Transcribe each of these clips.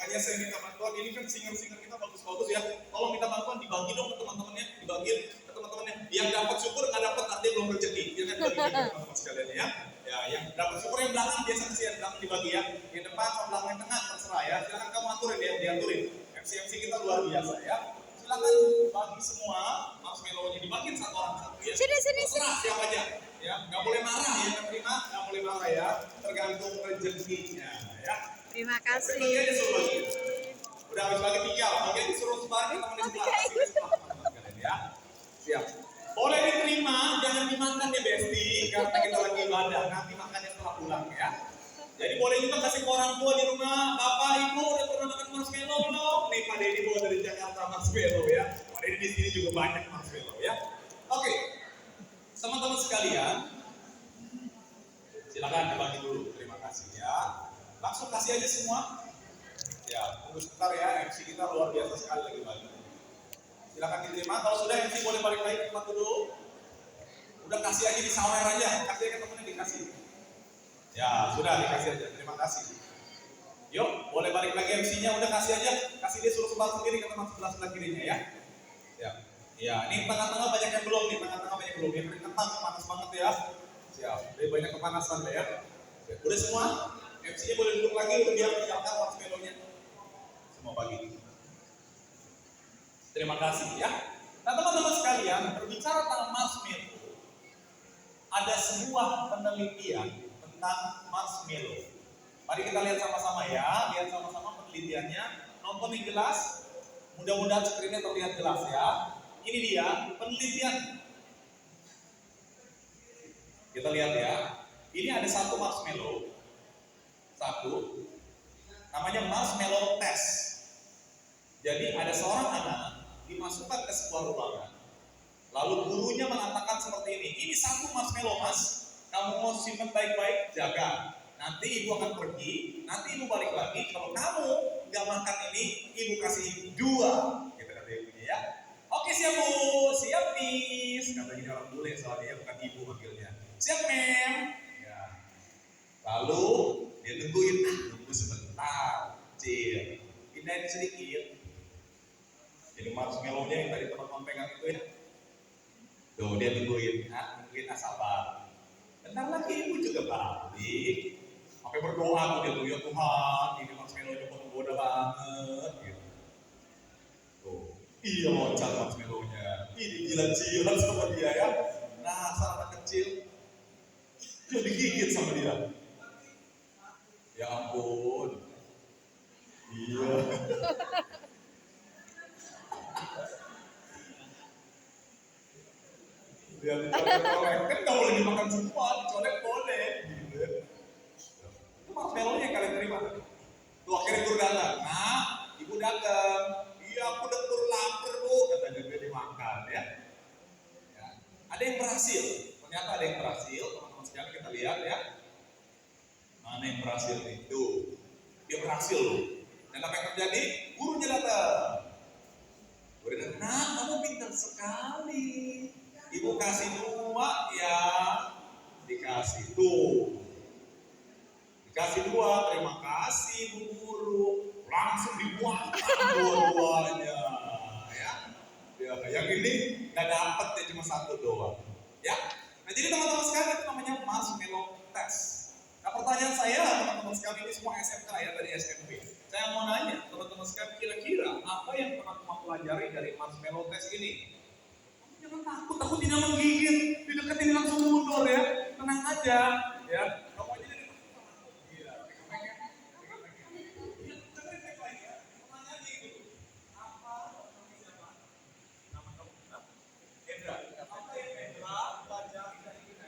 Makanya saya minta bantuan, ini kan singer-singer kita bagus-bagus ya. Tolong minta bantuan, dibagi dong ke teman-temannya, dibagiin ke teman-temannya. Yang dapat syukur, nggak dapat artinya belum rezeki. Ya kan bagi teman-teman sekalian ya. Ya, yang dapat syukur yang belakang biasa sih yang belakang dibagi ya. Yang depan sama belakang yang tengah terserah ya. Silakan kamu aturin ya, diaturin. MC kita luar biasa ya. Silakan bagi semua marshmallow-nya, dibagiin satu orang satu ya. Sini. Terserah siapa aja. Ya, nggak boleh marah ya, terima, nggak boleh marah ya. Tergantung rezekinya ya. Terima kasih. Bagi aja suruh bagi. Udah habis bagi tiga, bagi aja suruh sebar kita teman di sebelah. Ya, siap. Boleh diterima, jangan dimakan ya Besti, karena kita lagi ibadah. Nanti makannya setelah pulang ya. Jadi boleh juga kasih ke orang tua di rumah. Bapak, Ibu udah pernah makan marshmallow belum? Nih Pak Deddy bawa dari Jakarta marshmallow ya. Pak Deddy di sini juga banyak marshmallow ya. Oke, teman-teman sekalian, silakan dibagi dulu. Terima kasih ya. Langsung kasih aja semua. Ya, tunggu sebentar ya. MC kita luar biasa sekali lagi bagi. Silakan diterima. Kalau sudah MC boleh balik lagi ke tempat dulu. Udah kasih aja di sawer aja. Kasih aja ke temennya dikasih. Ya, sudah dikasih aja. Terima kasih. Yuk, boleh balik lagi MC-nya. Udah kasih aja. Kasih dia suruh sebar sendiri ke teman sebelah kirinya ya. Ya. Ya, ini tengah-tengah banyak yang belum nih. Tengah-tengah banyak yang belum. Yang kentang panas banget ya. Siap. Jadi banyak kepanasan ya. Udah semua? MC-nya boleh duduk lagi untuk biar menyiapkan marshmallow-nya. Semua bagi. Terima kasih ya. Nah teman-teman sekalian, berbicara tentang marshmallow, ada sebuah penelitian tentang marshmallow. Mari kita lihat sama-sama ya, lihat sama-sama penelitiannya. Nonton yang jelas, mudah-mudahan screen-nya terlihat jelas ya. Ini dia penelitian. Kita lihat ya. Ini ada satu marshmallow, namanya marshmallow test. Jadi ada seorang anak dimasukkan ke sebuah ruangan, lalu gurunya mengatakan seperti ini satu marshmallow mas, kamu mau simpan baik-baik, jaga. Nanti ibu akan pergi, nanti ibu balik lagi. Kalau kamu nggak makan ini, ibu kasih 2. Gitu kata ibunya ya. Oke siap bu, siap miss. Katanya orang bule soalnya bukan ibu manggilnya. Siap mem. Ya. Lalu dia nunggu sebentar, cil. Pindahin sedikit. Jadi marshmallow-nya yang tadi teman-teman pegang itu ya. Tuh dia nungguin sabar. Bentar lagi ibu juga balik. Sampai berdoa tuh dia tuh, ya Tuhan, ini marshmallow-nya menggoda banget gitu. Tuh, iya loncat marshmallow-nya. Ini jilat-jilat sama dia ya. Nah, anak kecil dia digigit sama dia. Ya ampun. Iya. Dia dicolek-colek, kan gak boleh dimakan semua, dicolek boleh gitu. Itu marshmallow-nya yang kalian terima. Tuh akhirnya guru datang, nah ibu datang, iya aku udah lapar bu, katanya dia dimakan ya. Ada yang berhasil, ternyata ada yang berhasil, teman-teman sekalian kita lihat ya. Mana yang berhasil itu? Dia berhasil loh. Dan apa yang terjadi? Gurunya datang. Gurunya datang, nah kamu pintar sekali. Ibu kasih 2 ya, dikasih tuh. Dikasih 2, terima kasih Bu Guru. Langsung dibuang dua-duanya ya. Yang ini nggak dapat ya, cuma 1 doang ya. Nah jadi teman-teman sekalian itu namanya marshmallow test. Nah pertanyaan saya teman-teman sekalian, ini semua SMK ya, dari SMP. Saya mau nanya teman-teman sekalian, kira-kira apa yang teman-teman pelajari dari marshmallow test ini? Jangan takut tidak menggigit, dideketin langsung mundur ya, tenang aja ya. Kamu aja dari iya, apa namanya siapa? Nama kamu Endra. Apa yang Endra baca dari kita?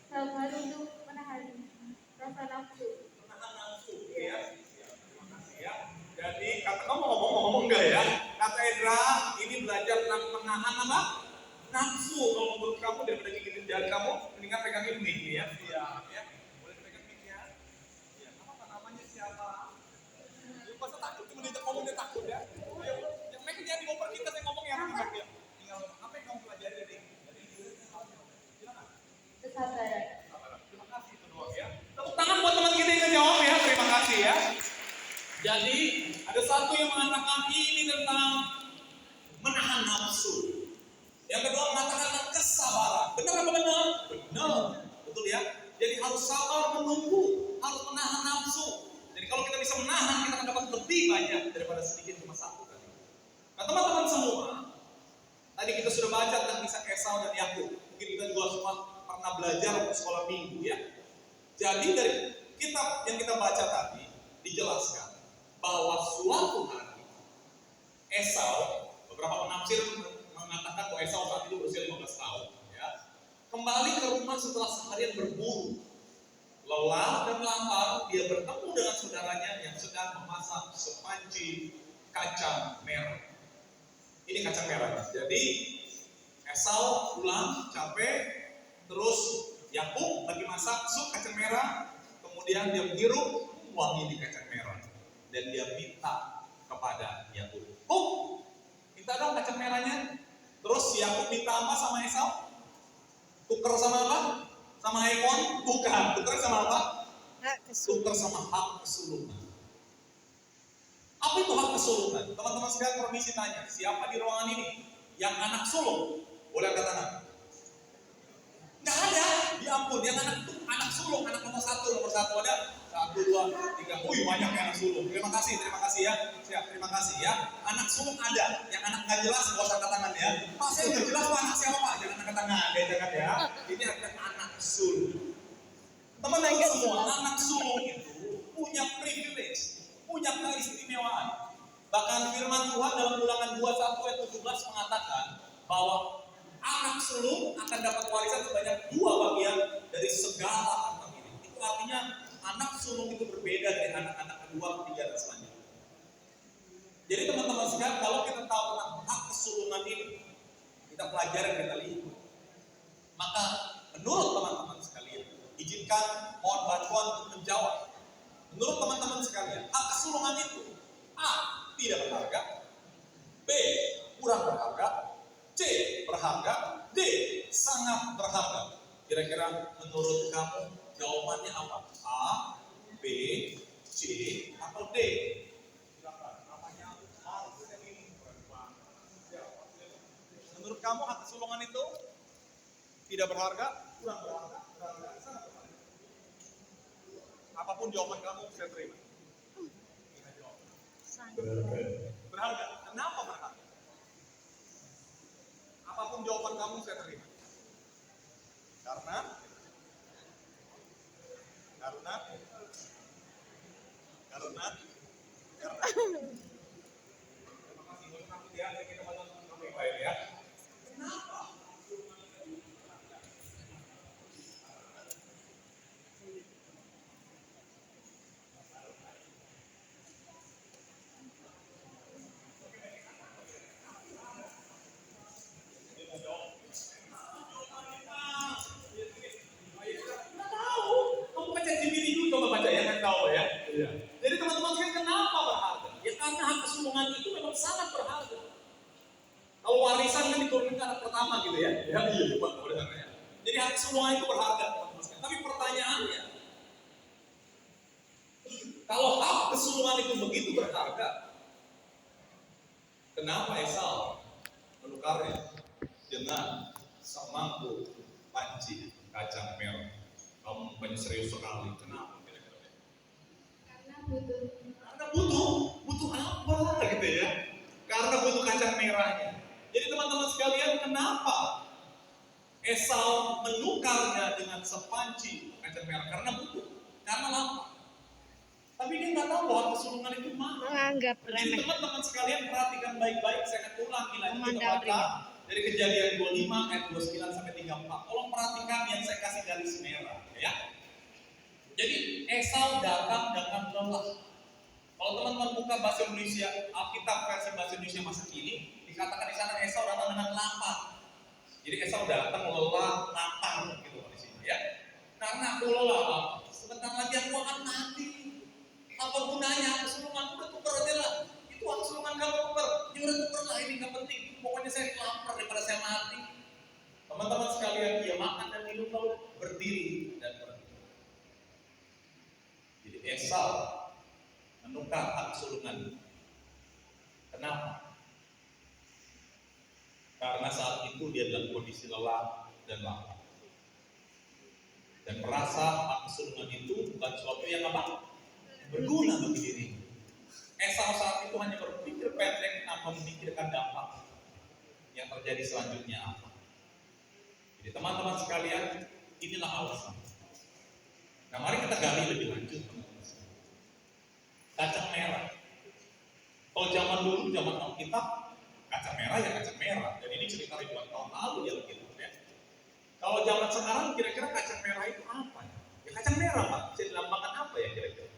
Sabar untuk menahan rasa nafsu. Menahan nafsu, ya. Terima kasih ya. Jadi kata kamu ngomong enggak ya? Kata Endra, ini belajar tentang menahan apa? Nafsu. Kalau menurut kamu daripada gigitin jari kamu, mendingan pegang ini ya. Iya, ya. Boleh pegang ini ya. Iya, apa namanya siapa? Masa takut cuma dia ngomong dia takut ya. Ayo, yang mereka jangan dioper kita saya ngomong ya. Tinggal apa yang kamu pelajari dari silakan. Kesabaran. Terima kasih itu doang ya. Tepuk tangan buat teman kita yang Jadi ada satu yang mengatakan ini tentang menahan nafsu. Yang kedua mengatakan tentang kesabaran. Benar apa benar? Benar. Betul ya? Jadi harus sabar menunggu, harus menahan nafsu. Jadi kalau kita bisa menahan, kita akan dapat lebih banyak daripada sedikit cuma satu kali. Nah teman-teman semua, tadi kita sudah baca tentang kisah Esau dan Yakub. Mungkin kita juga semua pernah belajar waktu sekolah minggu ya. Jadi dari kitab yang kita baca tadi dijelaskan bahwa suatu hari Esau, beberapa penafsir mengatakan bahwa Esau saat itu berusia 15 tahun ya, kembali ke rumah setelah seharian berburu. Lelah dan lapar, dia bertemu dengan saudaranya yang sedang memasak sepanci kacang merah. Ini kacang merah. Jadi Esau pulang capek, terus Yakub lagi masak sup kacang merah, kemudian dia menghirup wangi di kacang merah dan dia minta kepada Yakub, minta dong kacang merahnya. Terus Yakub minta apa sama Esau? Tuker sama apa? Sama Hekon? Bukan. Tuker sama apa? Tuker sama hak kesulungan. Apa itu hak kesulungan? Teman-teman sekalian permisi tanya, siapa di ruangan ini yang anak sulung? Boleh angkat tangan? Nggak ada. Ya ampun, yang anak itu anak sulung, anak nomor satu ada. 1, 2, 3. Banyak yang anak sulung. Terima kasih ya. Siap, terima kasih ya. Anak sulung ada. Yang anak nggak jelas, nggak usah angkat tangan ya. Pak, saya nggak jelas Pak, anak siapa Pak? Jangan angkat tangan, jangan ya. Ini adalah anak sulung. Teman-teman semua, anak sulung itu punya privilege, punya keistimewaan. Bahkan firman Tuhan dalam Ulangan 21 ayat 17 mengatakan bahwa anak sulung akan dapat warisan sebanyak 2 bagian dari segala harta ini. Itu artinya anak sulung itu berbeda dari anak-anak kedua, ketiga, dan selanjutnya. Jadi teman-teman sekalian, kalau kita tahu tentang hak kesulungan ini, kita pelajari, kita lihat. Maka menurut teman-teman sekalian, izinkan mohon bantuan untuk menjawab. Menurut teman-teman sekalian, hak kesulungan itu A. Tidak berharga, B. Kurang berharga, C. Berharga, D. Sangat berharga. Kira-kira menurut kamu jawabannya apa? A, B, C, atau D? Menurut kamu hak kesulungan itu tidak berharga, kurang berharga, berharga, sangat berharga. Apapun jawaban kamu saya terima. Berharga. Kenapa berharga? Apapun jawaban kamu saya terima. Karena jadi teman-teman sekalian, kenapa berharga? Ya karena hak kesulungan itu memang sangat berharga. Kalau warisan kan diturunkan ke anak pertama gitu ya. Ya iya Pak, benar ya. Jadi hak kesulungan itu berharga, teman-teman sekalian. Tapi pertanyaannya, kalau hak kesulungan itu begitu berharga, kenapa Esau menukarnya dengan semangkuk panci kacang merah? Kamu banyak serius sekali. Kenapa? Karena butuh apa gitu ya? Karena butuh kacang merahnya. Jadi teman-teman sekalian, kenapa Esau menukarnya dengan sepanci kacang merah? Karena butuh, karena lapar. Tapi dia nggak tahu bahwa kesulungan itu mahal. Jadi teman-teman sekalian perhatikan baik-baik. Saya akan ulangi lagi, kita baca dari Kejadian 25 ayat 29 sampai 34. Tolong perhatikan yang saya kasih garis merah, ya. Jadi Esau datang dengan lelah. Kalau teman-teman buka bahasa Indonesia, Alkitab versi bahasa Indonesia masa kini, dikatakan di sana Esau datang dengan lapar. Jadi Esau datang lelah, lapar gitu di sini, ya. Karena aku lelah, sebentar lagi aku akan mati. Apa gunanya? Kesulungan udah tuker aja lah. Itu kesulungan kamu tuker, ya udah tuker lah, ini nggak penting. Pokoknya saya lapar daripada saya mati. Teman-teman sekalian, dia makan dan minum lalu berdiri dan berhenti. Jadi Esau menukar berkat hak sulungan. Kenapa? Karena saat itu dia dalam kondisi lelah dan lapar. Dan merasa hak sulungan itu bukan sesuatu yang apa? Berguna bagi dirinya. Esau saat itu hanya berpikir pendek tanpa memikirkan dampak yang terjadi selanjutnya apa. Jadi teman-teman sekalian, inilah alasan. Nah, mari kita gali lebih lanjut, teman-teman. Kacang merah. Kalau zaman dulu, zaman Alkitab, kacang merah ya kacang merah. Dan ini cerita ribuan tahun lalu ya Alkitab ya. Kalau zaman sekarang, kira-kira kacang merah itu apa? Ya kacang merah, Pak. Bisa dilambangkan apa ya kira-kira?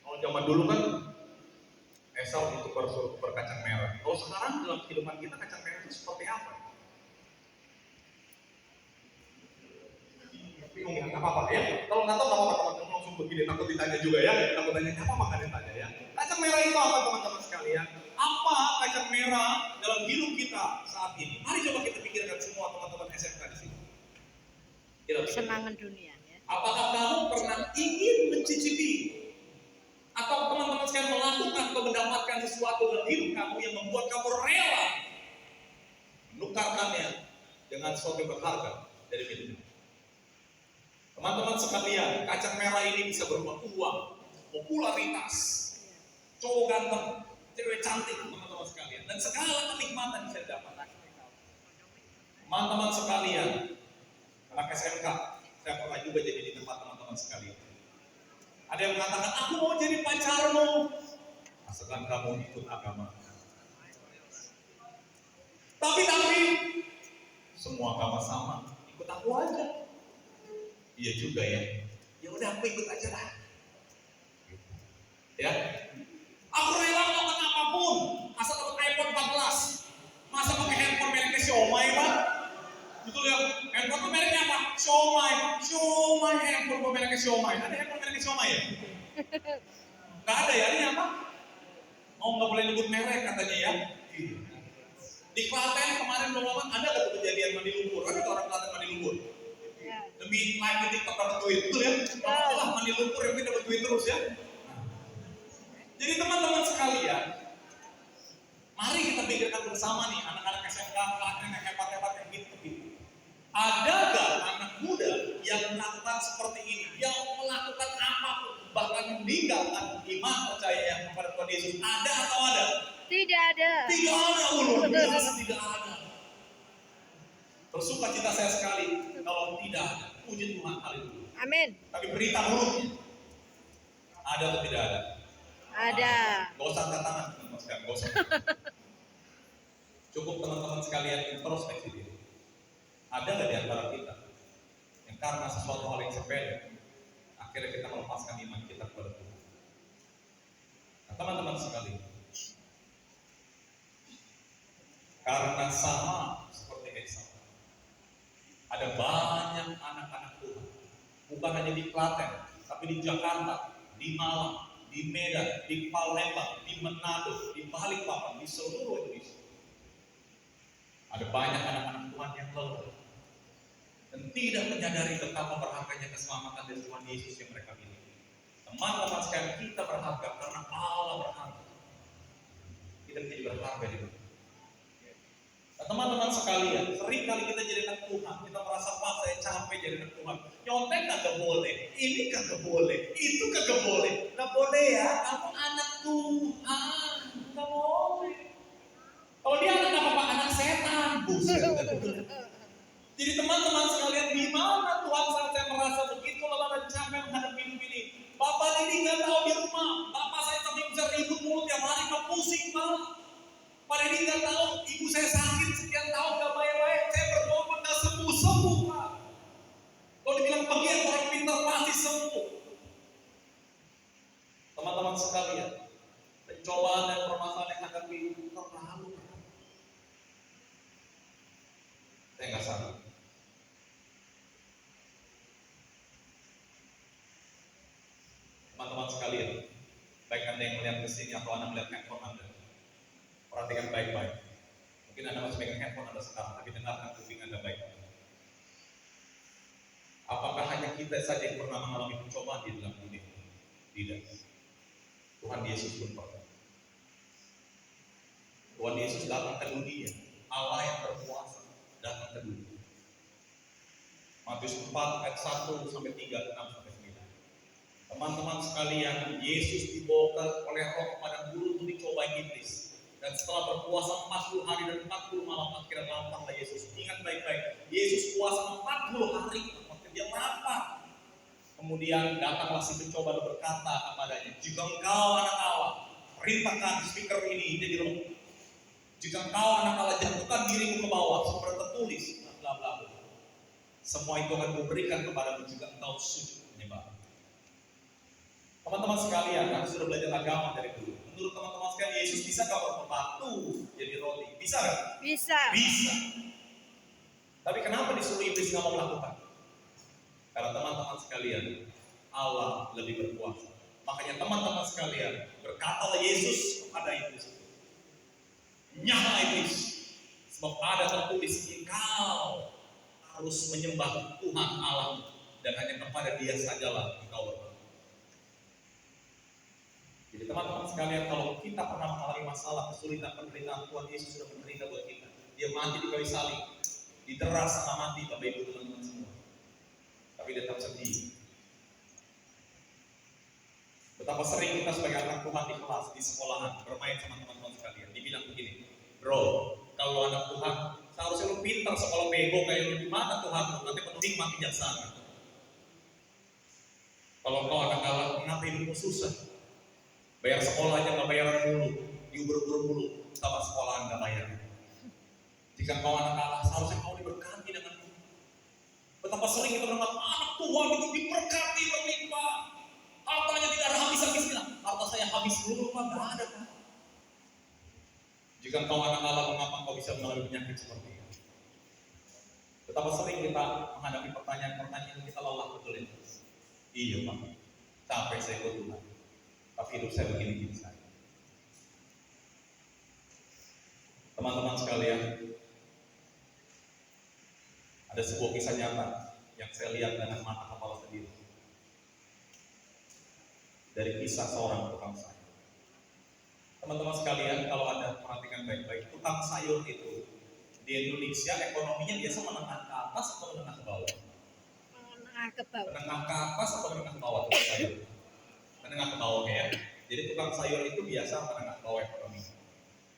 Kalau zaman dulu kan Esau itu berkacang merah. Kalau sekarang dalam kehidupan kita kacang merah itu seperti apa? Bingung ya, nggak apa-apa ya. Kalau nggak tahu nggak apa-apa, teman-teman langsung begini, takut ditanya juga ya. Takut tanya apa makanya tanya ya. Kacang merah itu apa teman-teman sekalian? Apa kacang merah dalam hidup kita saat ini? Mari coba kita pikirkan semua teman-teman SMK di sini. Kesenangan dunia ya. Apakah kamu pernah ingin mencicipi atau teman-teman sekalian melakukan atau mendapatkan sesuatu dalam hidup kamu yang membuat kamu rela menukarkannya dengan sesuatu yang berharga dari hidupmu? Teman-teman sekalian, kacang merah ini bisa berupa uang, popularitas, cowok ganteng, cewek cantik, teman-teman sekalian, dan segala kenikmatan bisa didapat. Teman-teman sekalian, anak SMK, saya pernah juga jadi di tempat teman-teman sekalian. Ada yang mengatakan, aku mau jadi pacarmu, asalkan kamu ikut agama. Tapi semua agama sama, ikut aku aja. Iya juga ya. Ya udah aku ikut aja lah. Ya. Aku rela melakukan apapun, asal dapat iPhone 14. Masa pakai handphone mereknya Xiaomi, Pak? Betul ya? Handphone itu mereknya apa? Xiaomi handphone mereknya Xiaomi. Ada handphone mereknya Xiaomi ya? Nggak ada ya? Ini apa? Oh, nggak boleh nyebut merek katanya ya. Di Klaten kemarin belum lama ada nggak kejadian mandi lumpur? Ada orang Klaten mandi lumpur? Lebih like di TikTok dapat duit, betul ya? Kalau mandi lumpur yang dapat duit terus ya. Jadi teman-teman sekalian, mari kita pikirkan bersama nih anak-anak SMK, Klaten yang hebat-hebat yang gitu. Ada gak anak muda yang melakukan seperti ini, yang melakukan apapun, bahkan meninggalkan iman percaya kepada Tuhan Yesus? Ada atau ada? Tidak ada. Tidak ada, ulun. Jelas tidak ada. Bersuka cita saya sekali kalau tidak ada. Puji Tuhan, haleluya. Amin. Tapi berita buruknya, ada atau tidak ada? Ada. Gak usah angkat tangan, teman-teman sekalian. Gak usah. Cukup teman-teman sekalian introspeksi diri. Ada nggak di antara kita yang karena sesuatu hal yang sepele, akhirnya kita melepaskan iman kita kepada Tuhan? Nah, teman-teman sekalian, karena sama seperti Esau, ada banyak anak-anak Tuhan, bukan hanya di Klaten, tapi di Jakarta, di Malang, di Medan, di Palembang, di Manado, di Balikpapan, di seluruh Indonesia. Ada banyak anak-anak Tuhan yang lelah dan tidak menyadari betapa berharganya keselamatan dari Tuhan Yesus yang mereka miliki. Teman-teman sekalian, kita berharga karena Allah berharga. Kita menjadi berharga di dunia. Nah, teman-teman sekalian, sering kali kita jadi anak Tuhan, kita merasa, Pak, saya capek jadi anak Tuhan. Nyontek kagak boleh, ini kagak boleh, itu kagak boleh. Nggak boleh ya, kamu anak Tuhan, nggak boleh. Kalau dia anak apa? Anak setan, buset. Jadi teman-teman sekalian, di mana Tuhan saat saya merasa begitu lelah dan capek menghadapi hidup ini? Bapak ini nggak tahu di rumah, bapak saya sampai bisa ribut mulut tiap hari, nggak pusing banget. Pak ini nggak tahu, ibu saya sakit sekian tahun nggak baik-baik, saya berdoa nggak sembuh, Pak. Kalau dibilang pergi orang pintar pasti sembuh. Teman-teman sekalian, pencobaan dan permasalahan yang akan terlalu berat. Saya nggak sanggup. Teman-teman sekalian, baik Anda yang melihat ke sini atau Anda melihat handphone Anda, perhatikan baik-baik. Mungkin Anda masih pegang handphone Anda sekarang, tapi dengarkan kuping Anda baik-baik. Apakah hanya kita saja yang pernah mengalami pencobaan di dalam dunia. Tidak. Tuhan Yesus pun pernah. Tuhan Yesus datang ke dunia. Allah yang berkuasa datang ke dunia. Matius 4 ayat 1 sampai 3, 6 sampai 9. Teman-teman sekalian, Yesus dibawa oleh Roh kepada guru untuk dicobai iblis. Dan setelah berpuasa 40 hari dan 40 malam, akhirnya lapanglah Yesus. Ingat baik-baik, Yesus puasa 40 hari, maka dia lapar. Kemudian datanglah si pencoba dan berkata kepadanya, jika engkau anak Allah, perintahkan speaker ini jadi roh. Jika engkau anak Allah, jatuhkan dirimu ke bawah, seperti tertulis, bla bla bla. Semua itu akan kuberikan kepadamu jika engkau sujud menyembah. Teman-teman sekalian, kami sudah belajar agama dari dulu. Menurut teman-teman sekalian, Yesus bisa nggak berubah batu jadi roti? Bisa nggak? Bisa. Bisa. Tapi kenapa disuruh iblis nggak mau melakukan? Karena teman-teman sekalian, Allah lebih berkuasa. Makanya teman-teman sekalian, berkatalah Yesus kepada iblis, nyala iblis, sebab ada tertulis, engkau harus menyembah Tuhan Allah dan hanya kepada Dia sajalah engkau berdoa. Jadi teman-teman sekalian, kalau kita pernah mengalami masalah, kesulitan, penderitaan, Tuhan Yesus sudah menderita buat kita. Dia mati di kayu salib, dideras sama mati, Bapak Ibu teman-teman semua. Tapi dia tetap sedih. Betapa sering kita sebagai anak Tuhan di kelas, di sekolahan, bermain sama teman-teman sekalian. Dibilang begini, bro, kalau anak Tuhan, seharusnya lu pintar sekolah bego kayak lu gimana Tuhan, nanti penting mati bijaksana. Kalau kau anak Allah, kenapa hidupmu susah? Bayar sekolah aja nggak bayaran dulu, diuber-uber dulu, sama sekolahan nggak bayar. Jika kau anak Allah, seharusnya kau diberkati dengan itu. Betapa sering kita berkata, anak Tuhan itu diberkati berlimpah, hartanya tidak ada habis-habisnya. Harta saya habis dulu, Pak, nggak ada Pak. Jika kau anak Allah, mengapa kau bisa mengalami penyakit seperti ini? Betapa sering kita menghadapi pertanyaan-pertanyaan yang kita lelah, betul ya? Iya Pak, capek saya ikut Tuhan. Tapi hidup saya begini-begini saja. Teman-teman sekalian, ada sebuah kisah nyata yang saya lihat dengan mata kepala sendiri. Dari kisah seorang tukang sayur. Teman-teman sekalian, kalau Anda perhatikan baik-baik, tukang sayur itu di Indonesia ekonominya biasa menengah ke atas atau menengah ke bawah? Menengah ke bawah. Menengah ke atas atau menengah ke bawah tukang sayur? Menengah ke bawah ya. Jadi tukang sayur itu biasa menengah ke bawah ekonomi.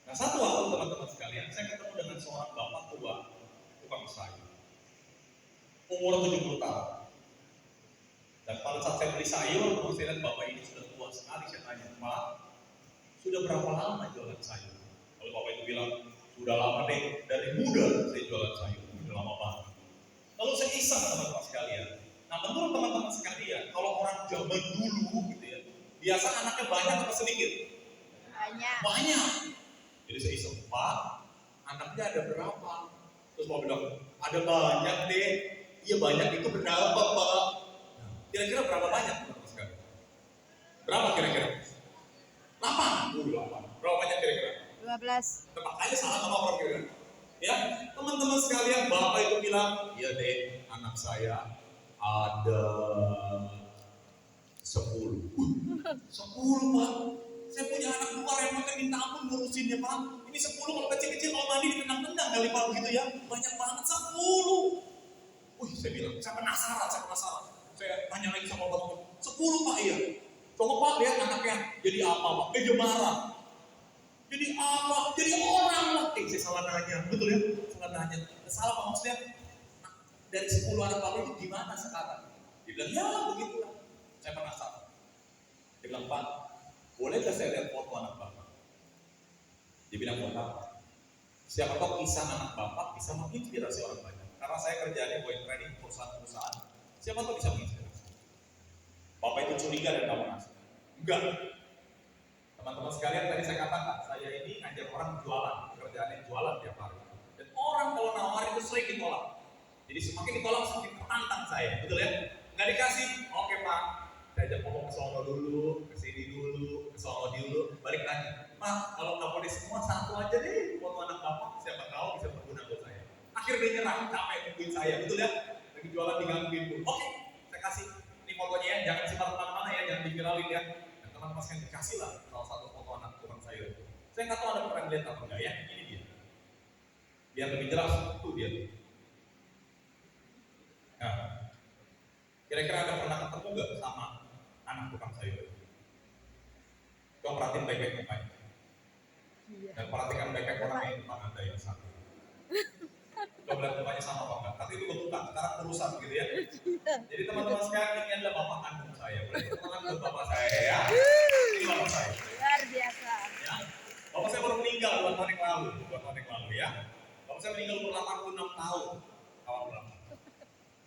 Nah, satu waktu teman-teman sekalian, saya ketemu dengan seorang bapak tua tukang sayur. Umur 70 tahun. Dan pada saat saya beli sayur, saya lihat bapak ini sudah tua sekali. Saya tanya, Pak, sudah berapa lama jualan sayur? Kalau bapak itu bilang, sudah lama deh, dari muda saya jualan sayur, sudah lama banget. Lalu saya iseng teman-teman sekalian. Nah, menurut teman-teman sekalian, kalau orang zaman dulu gitu ya, biasa anaknya banyak atau sedikit? Banyak. Banyak. Jadi saya iseng, Pak, anaknya ada berapa? Terus bapak bilang, ada banyak deh. Iya banyak itu berapa Pak? Kira-kira berapa banyak teman-teman sekalian? Berapa kira-kira? 8. 8. Berapa banyak kira-kira? 12. Tempat aja salah sama orang kira-kira. Ya, teman-teman sekalian, bapak itu bilang, iya deh, anak saya ada 10. 10 Pak. Saya punya anak 2 repotnya minta ampun ngurusinnya Pak. Ini 10 kalau kecil-kecil kalau mandi ditendang-tendang kali Pak begitu ya. Banyak banget 10. Wih, saya bilang, saya penasaran. Saya tanya lagi sama bapak, 10 Pak iya. Coba Pak lihat anaknya jadi apa Pak? Dia marah. Jadi apa? Jadi orang lah. Saya salah nanya, betul ya? Salah nanya. Salah Pak maksudnya. Dari 10 anak Bapak itu gimana sekarang? Dia bilang, ya begitulah. Saya penasaran. Dia bilang, Pak, bolehkah saya lihat foto anak Bapak? Dia bilang, buat apa? Siapa tahu kisah anak Bapak bisa menginspirasi orang banyak. Karena saya kerjanya buat training perusahaan-perusahaan. Siapa tahu bisa menginspirasi. Bapak itu curiga dan kamu ngasih. Enggak. Teman-teman sekalian, tadi saya katakan, saya ini ngajak orang jualan. Kerjaannya jualan tiap hari. Dan orang kalau nawarin itu sering ditolak. Jadi semakin ditolak, semakin tertantang saya. Betul ya? Nggak dikasih, oke Pak. Saya ajak ngomong ke sono dulu, ke sini dulu, ke sono dulu. Balik lagi. Pak, kalau nggak boleh semua, satu aja deh. Foto anak Bapak, siapa tahu bisa berguna buat saya. Akhirnya dia nyerah, capek nungguin saya. Betul ya? Lagi jualan digangguin dulu. Oke, saya kasih kenalin ya. Dan teman-teman sekalian dikasih lah salah satu foto anak tukang sayur. Saya nggak tahu ada pernah lihat apa enggak ya. Ini dia. Biar lebih jelas, tuh dia. Nah, kira-kira ada pernah ketemu nggak sama anak tukang sayur? Coba perhatiin baik-baik mukanya. Dan perhatikan baik-baik orang yang depan Anda yang satu. Coba lihat mukanya sama apa enggak? Tapi itu bentukan, sekarang urusan gitu ya. Jadi teman-teman sekalian, ini adalah bapak kandung saya. Boleh teman buat bapak saya ya. Ini bapak saya. Luar biasa. Ya. Bapak saya baru meninggal 2 tahun yang lalu, ya. Bapak saya meninggal umur 86 tahun. Awal bulan.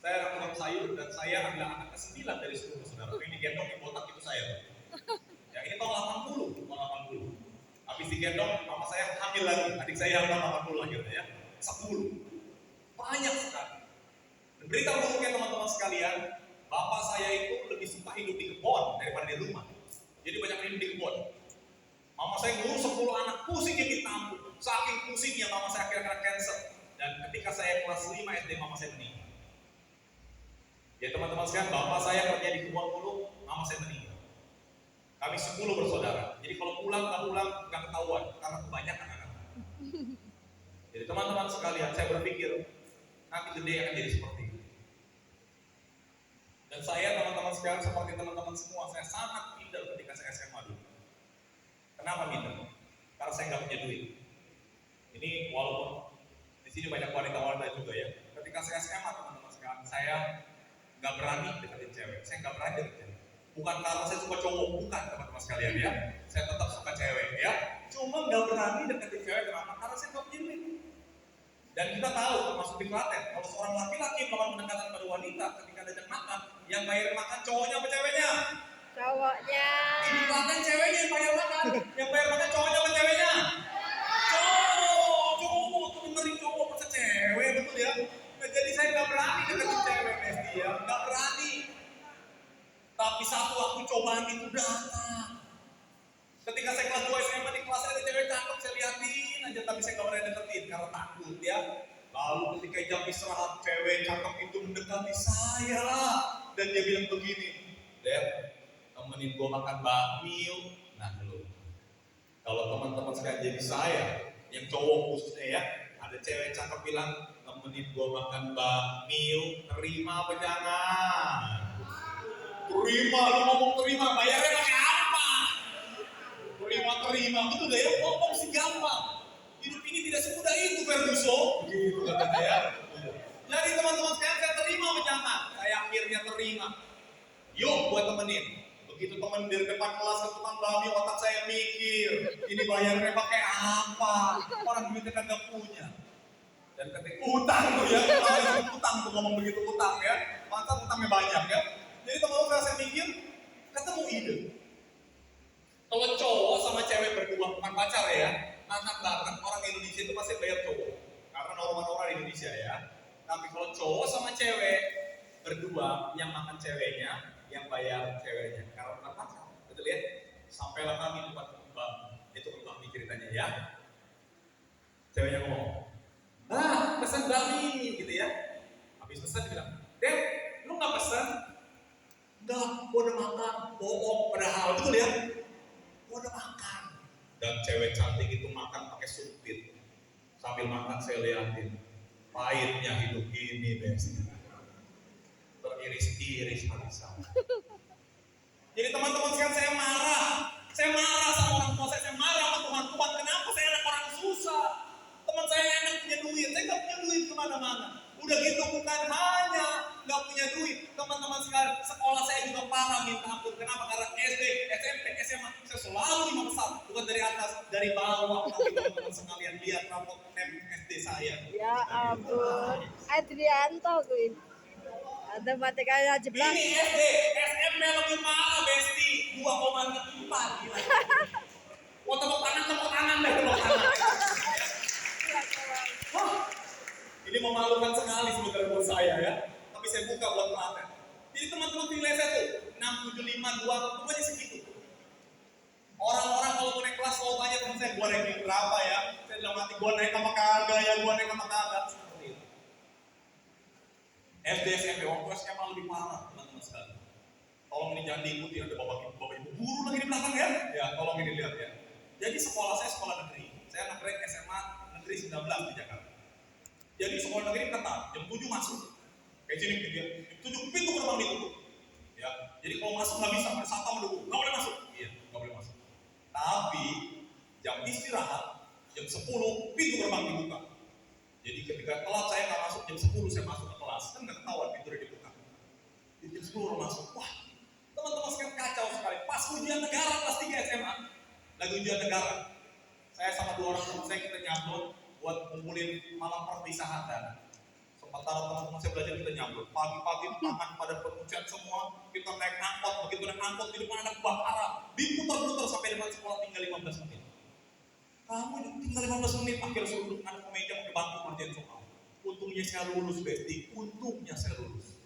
Saya anak tukang sayur dan saya adalah anak ke-9 dari 10 saudara. Ini digendong di botak itu saya. Ya ini tahun 80, tahun 80. Habis digendong, mama saya hamil lagi. Adik saya hamil 80 akhirnya ya. 10. Banyak sekali. Dan berita buruknya teman-teman sekalian, bapak saya itu lebih suka hidup di kebun daripada di rumah. Jadi banyak hidup di kebun. Mama saya ngurus 10 anak, pusingnya ditampung. Saking pusingnya mama saya akhirnya cancer. Dan ketika saya kelas 5 SD, mama saya meninggal. Ya teman-teman sekalian, bapak saya kerja di kebun dulu, mama saya meninggal. Kami 10 bersaudara. Jadi kalau pulang nggak ketahuan karena kebanyakan anak. Jadi teman-teman sekalian, saya berpikir nanti gede akan jadi seperti itu. Dan saya teman-teman sekalian seperti teman-teman semua, saya sangat minder ketika saya SMA dulu. Kenapa minder? Karena saya nggak punya duit. Ini walaupun di sini banyak wanita-wanita juga ya. Ketika saya SMA teman-teman sekalian, saya nggak berani deketin cewek. Saya nggak berani deketin cewek. Bukan karena saya suka cowok, bukan teman-teman sekalian ya. Saya tetap suka cewek ya. Cuma nggak berani deketin cewek kenapa? Karena saya nggak punya duit. Dan kita tahu, termasuk di Klaten, kalau seorang laki-laki melakukan pendekatan pada wanita ketika diajak makan, yang bayar makan cowoknya apa ceweknya? Cowoknya. Di Klaten ceweknya yang bayar makan, yang bayar makan cowoknya apa ceweknya? Cowok, tuh dengerin cowok masa cewek, betul ya? Nah, jadi saya nggak berani deketin cewek, Besti ya, nggak berani. Tapi satu waktu cobaan itu datang. Ketika saya kelas 2 SMA di kelas ada cewek cakep, saya liatin aja tapi saya nggak berani deketin karena takut ya. Lalu ketika jam istirahat cewek cakep itu mendekati saya dan dia bilang begini, Dad, temenin gua makan bakmi yuk. Nah dulu, kalau teman-teman sekalian jadi saya, yang cowok khususnya ya, ada cewek cakep bilang temenin gua makan bakmi yuk, terima apa jangan? Terima, lu ngomong terima, bayarnya pakai apa? Terima, betul gak ya? Ngomong sih gampang. Hidup ini tidak semudah itu, Ferguson. Gitu katanya ya. Jadi teman-teman sekalian, saya terima menjangan. Saya akhirnya terima. Yuk, buat temenin. Begitu temen dari depan kelas ke tukang bakmi, otak saya mikir, ini bayarnya pakai apa? Orang duitnya kagak punya. Dan ketika utang tuh ya, utang tuh ngomong begitu utang ya. Masa utangnya banyak ya. Jadi teman-teman saya mikir, ketemu ide. Kalau cowok sama cewek berdua bukan pacar ya, makan orang Indonesia itu pasti bayar cowok. Karena norma-norma di Indonesia ya. Tapi kalau cowok sama cewek berdua, yang makan ceweknya, yang bayar ceweknya. Karena bukan pacar, betul ya? Sampailah kami tempat kembang, itu kembang ceritanya ya. Ceweknya ngomong, pesan bakmi gitu ya. Habis pesan dia bilang, Dad, lu nggak pesan? Enggak, gua udah makan. Bohong, padahal betul ya. Gua udah makan. Dan cewek cantik itu makan pakai supit. Sambil makan saya liatin, pahitnya hidup ini, Besti. Teriris-iris hati saya. Jadi teman-teman sekalian, saya marah. Saya marah sama orang tua saya marah sama Tuhan. Tuhan, kenapa saya anak orang susah? Teman saya enak punya duit, saya nggak punya duit kemana-mana. Udah gitu bukan hanya nggak punya duit, teman-teman sekalian, sekolah saya juga parah minta ampun. Kenapa? Karena SD, SMP, SMA saya selalu 5 besar, bukan dari atas, dari bawah. Tapi teman-teman sekalian lihat rapot SD saya. Ya ampun, Adrianto gue. Matematikanya jeblok. Ini SD, SMP lebih parah, Besti. 2,4 gila. Mau tepuk tangan deh, tepuk tangan. Ini memalukan sekali sebenarnya buat saya ya. Tapi saya buka buat Klaten. Jadi teman-teman nilai saya tuh 6, 7, 5, 2, pokoknya segitu. Orang-orang kalau mau naik kelas selalu tanya teman saya, gua ranking berapa ya? Saya bilang mati, gua naik sama kagak ya, gua naik sama kagak. Seperti itu. SD, SMP, waktu SMA lebih parah teman-teman sekalian. Tolong ini jangan diikuti, ada bapak ibu guru lagi di belakang ya. Ya, tolong ini lihat ya. Jadi sekolah saya sekolah negeri. Saya anak SMA negeri 19 di Jakarta. Jadi sekolah negeri ketat, jam 7 masuk. Kayak sini gitu ya. Jam 7 pintu gerbang ditutup. Ya. Jadi kalau masuk nggak bisa, ada satpam mendukung. Nggak boleh masuk. Iya, nggak boleh masuk. Tapi jam istirahat jam 10 pintu gerbang dibuka. Jadi ketika telat saya nggak masuk jam 10 saya masuk ke kelas kan nggak ketahuan pintu udah dibuka. Di jam 10 orang masuk. Wah, teman-teman sekarang kacau sekali. Pas ujian negara kelas 3 SMA, lagi ujian negara. Saya sama 2 orang teman saya kita nyablon buat ngumpulin malam perpisahan dan sementara teman-teman saya belajar kita nyablon. Pagi-pagi tangan pada penguncian semua, kita naik angkot, begitu naik angkot di depan ada kebakaran, diputar-putar sampai depan sekolah tinggal 15 menit. Kamu tinggal 15 menit akhir suruh anak meja pakai bangku ngerjain soal. Untungnya saya lulus Besti, untungnya saya lulus.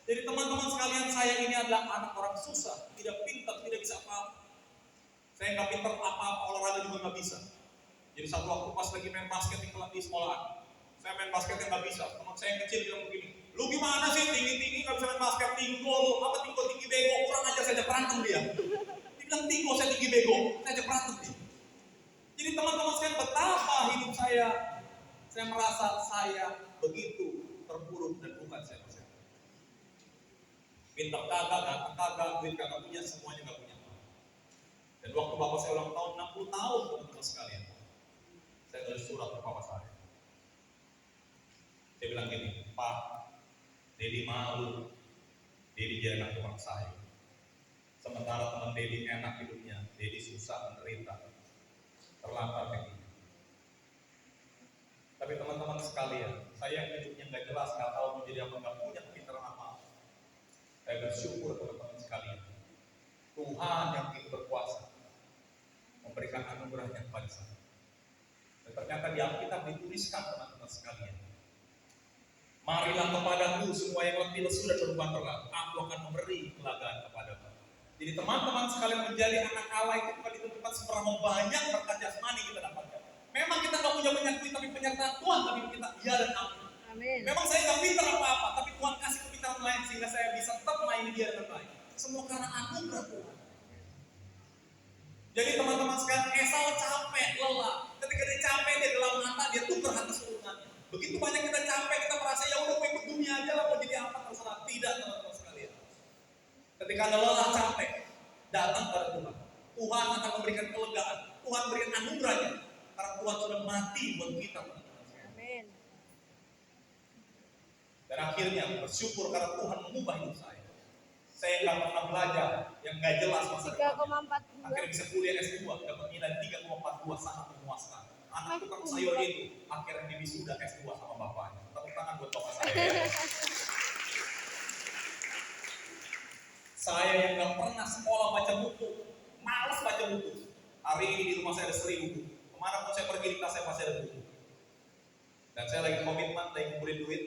Jadi teman-teman sekalian, saya ini adalah anak orang susah, tidak pintar, tidak bisa apa-apa. Saya nggak pintar apa-apa, olahraga juga nggak bisa. Jadi satu waktu pas lagi main basket di sekolahan, saya main basketnya nggak bisa. Teman saya yang kecil bilang begini, lu gimana sih tinggi-tinggi nggak bisa main basket, tinggal apa tinggal tinggi bego, kurang aja saya berantem dia. Dia bilang tinggal saya tinggi bego, saya berantem dia. Jadi teman-teman sekalian, betapa hidup saya merasa saya begitu terpuruk dan bukan saya. Pintar kagak, ganteng kagak, duit kagak punya, semuanya gak punya. Dan waktu bapak saya ulang tahun 60 tahun teman-teman sekalian, saya tulis surat ke bapak saya. Saya bilang gini, Pak, Dedi malu, Dedi jadi anak tukang sayur. Sementara teman Dedi enak hidupnya, Dedi susah menderita, terlantar kayak gini. Tapi teman-teman sekalian, saya yang hidupnya nggak jelas, nggak tahu menjadi apa, nggak punya kepintaran apa. Saya bersyukur teman-teman sekalian, Tuhan yang begitu berkuasa memberikan anugerahnya kepada saya. Dan ternyata di Alkitab dituliskan teman-teman sekalian, marilah kepadaku semua yang letih lesu dan berbeban berat, aku akan memberi kelegaan kepadamu. Jadi teman-teman sekalian, menjadi anak Allah itu bukan ditentukan seberapa banyak berkat jasmani kita dapatkan. Memang kita nggak punya banyak duit, tapi penyertaan Tuhan bagi kita iya dan amin. Amin. Memang saya nggak pintar apa-apa, tapi Tuhan kasih kepintaran lain sehingga saya bisa tetap melayani Dia dengan baik. Semua karena anugerah Tuhan. Jadi teman-teman sekalian, Esau capek, lelah. Ketika dia capek, dia dalam mata, dia tukar harta seluruhannya. Begitu banyak kita capek, kita merasa ya udah gue ikut dunia aja lah, mau jadi apa terserah. Tidak teman-teman sekalian. Ketika Anda lelah, capek, datang kepada Tuhan. Tuhan akan memberikan kelegaan. Tuhan memberikan anugerahnya. Karena Tuhan sudah mati buat kita. Amin. Dan akhirnya bersyukur karena Tuhan mengubah hidup saya. Saya nggak pernah belajar yang nggak jelas masa depan. 3,42. Akhirnya bisa kuliah S2, dapat nilai 3,42, sangat memuaskan. Anak tukang sayur itu akhirnya di wisuda S2 sama bapaknya. Tepuk tangan buat bapak saya. Ya. Saya yang nggak pernah sekolah baca buku, malas baca buku. Hari ini di rumah saya ada 1000 buku. Kemana pun saya pergi di tas saya pasti ada buku. Dan saya lagi komitmen, lagi ngumpulin duit.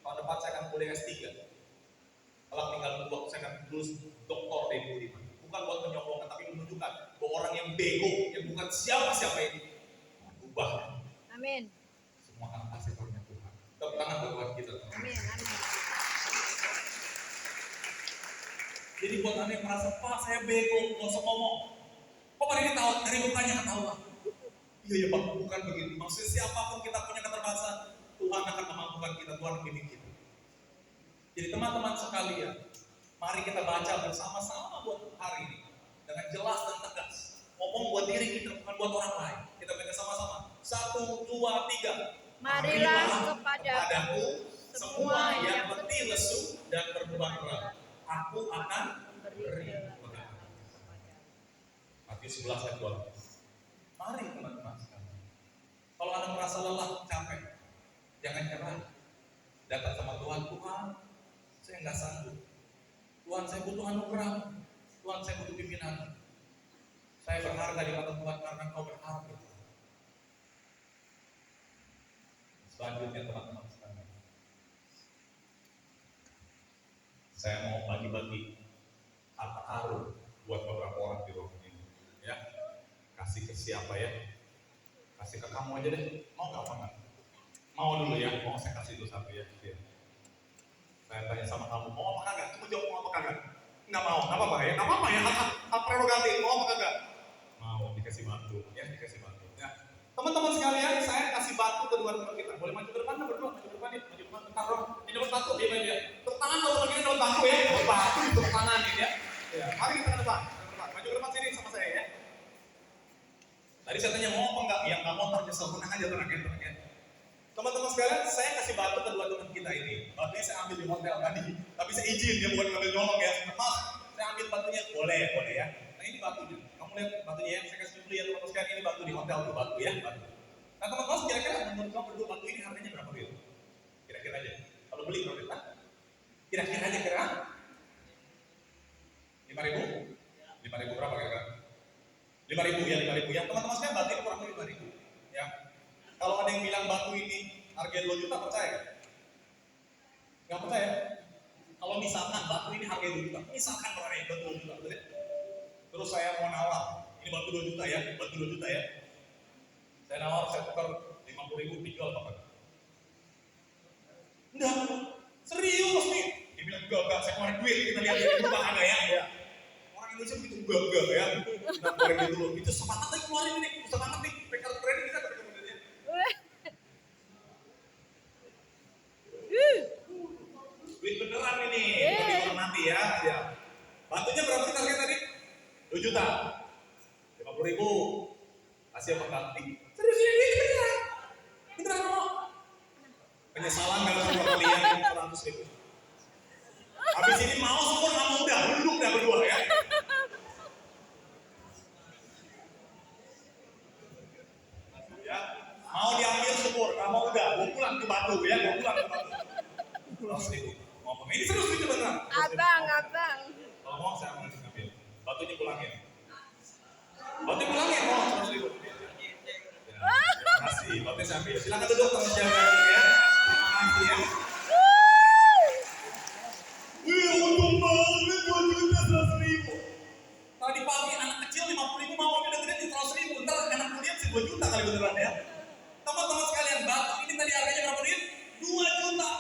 Tahun depan saya akan kuliah S3. Kalau tinggal waktu saya akan lulus doktor dari Budiman. Bukan buat menyombongkan, tapi menunjukkan bahwa orang yang bego, yang bukan siapa-siapa ini, ubah. Amin. Semua akan hasil karunia Tuhan. Tepuk tangan buat Tuhan kita. Amin. Amin. Jadi buat anda yang merasa, Pak saya bego, nggak usah ngomong. Kok pada ini tahu, dari mukanya ketahuan. Iya Pak, bukan begitu. Maksudnya siapapun kita punya keterbatasan, Tuhan akan memampukan kita, Tuhan membimbing kita. Jadi teman-teman sekalian, mari kita baca bersama-sama buat hari ini dengan jelas dan tegas. Ngomong buat diri kita, bukan buat orang lain. Kita baca sama-sama. 1, 2, 3. Marilah kepadaku semua yang letih lesu dan berbeban berat. Aku akan beri kepadamu. Matius 11 ayat 12. Mari teman-teman sekalian. Kalau Anda merasa lelah, capek, jangan nyerah. Datang sama Tuhan, Tuhan, saya nggak sanggup. Tuhan, saya butuh anugerah. Tuhan, saya butuh pimpinan. Saya berharga di mata Tuhan karena Kau berharga. Selanjutnya teman-teman sekalian, saya mau bagi-bagi harta karun buat beberapa orang di ruang ini. Ya, kasih ke siapa ya? Kasih ke kamu aja deh. Mau nggak apa? Mau dulu ya. Mau saya kasih dulu satu ya. Saya tanya sama kamu, mau apa kagak? Cuma jawab mau apa Kagak? Nggak mau, nggak apa-apa ya, nggak apa-apa ya, hak prerogatif, mau apa kagak? Mau, dikasih batu, ya dikasih batu. Ya. Teman-teman sekalian, saya kasih batu ke dua teman kita. Boleh maju ke depan, berdua, maju ke depan, maju ke depan, bentar dong. Ini dapat batu, dia main dia. Tepuk tangan kalau begini dapat batu ya, dapat batu di tepuk tangan ini ya. Ya, mari kita ke depan, maju ke depan sini sama saya ya. Tadi saya tanya mau apa enggak? Ya nggak mau, ntar nyesel, tenang aja, tenang ya. Teman-teman sekalian, saya kasih batu ke dua teman kita ini. Batunya saya ambil di hotel tadi, tapi saya izin, dia bukan ngambil nyolong ya. Mas, saya ambil batunya, boleh ya. Nah ini batunya, kamu lihat batunya ya, saya kasih dulu ya teman-teman sekalian, ini batu di hotel tuh, batu ya, batu. Nah teman-teman kira-kira menurut kamu berdua batu ini harganya berapa gitu? Kira-kira aja, kalau beli berapa gitu? Kira-kira aja kira? 5.000? 5.000 berapa kira-kira? 5.000 ya, 5.000 ya. Teman-teman sekalian batu ini kurang lebih 5.000 ya. Kalau ada yang bilang batu ini harga 2 juta, percaya kan? Gak percaya? Kalau misalkan batu ini harga 2 juta, misalkan berapa batu 2 juta, betul ya? Terus saya mau nawar, ini batu 2 juta ya, batu 2 juta ya. Saya nawar, saya tukar 50.000, dijual apa? Enggak, serius nih. Dia bilang, enggak, saya keluarin duit, kita lihat dari rumah ada ya. Orang Indonesia begitu enggak ya. Kita keluarin duit dulu, itu semangat lagi keluarin ini, semangat nih, record training kita kemudian. Duit beneran ini, bukan nanti ya. Batunya berapa sih target tadi? 2 juta, 50.000. Kasih apa ganti? Serius ini duit beneran? Beneran mau? Penyesalan kalau semua kalian 100.000. Habis ini mau syukur nggak mau udah, duduk dah berdua ya. Ya, mau diambil syukur, nggak mau udah, gue pulang ke batu ya, gue pulang ke batu. 100.000. Ini serius itu beneran. Abang. Kalau mau saya akan ngambil. Batunya pulangin. Batunya pulangin, mau 100.000. Terima kasih. Batunya saya ambil. Silakan duduk teman jaga ya. Terima kasih ya. Wih, untung banget 2 juta 100.000. Tadi pagi anak kecil 50.000 mau ambil gede di 100.000. Ntar anak kuliah sih 2 juta kali beneran ya. Teman-teman sekalian, batu ini tadi harganya berapa duit? 2 juta.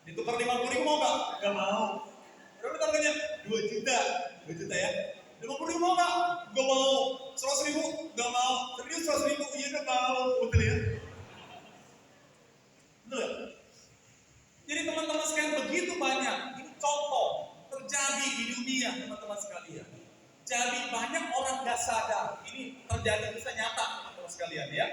Ditukar 50.000 mau nggak? Nggak mau. Berapa harganya? 2 juta. 2 juta ya. 50.000 mau nggak? Nggak mau. 100.000? Nggak mau. Serius 100.000? Iya nggak mau. Betul ya? Betul ya? Jadi teman-teman sekalian begitu banyak. Ini contoh terjadi di dunia teman-teman sekalian. Jadi banyak orang nggak sadar. Ini terjadi bisa nyata teman-teman sekalian ya.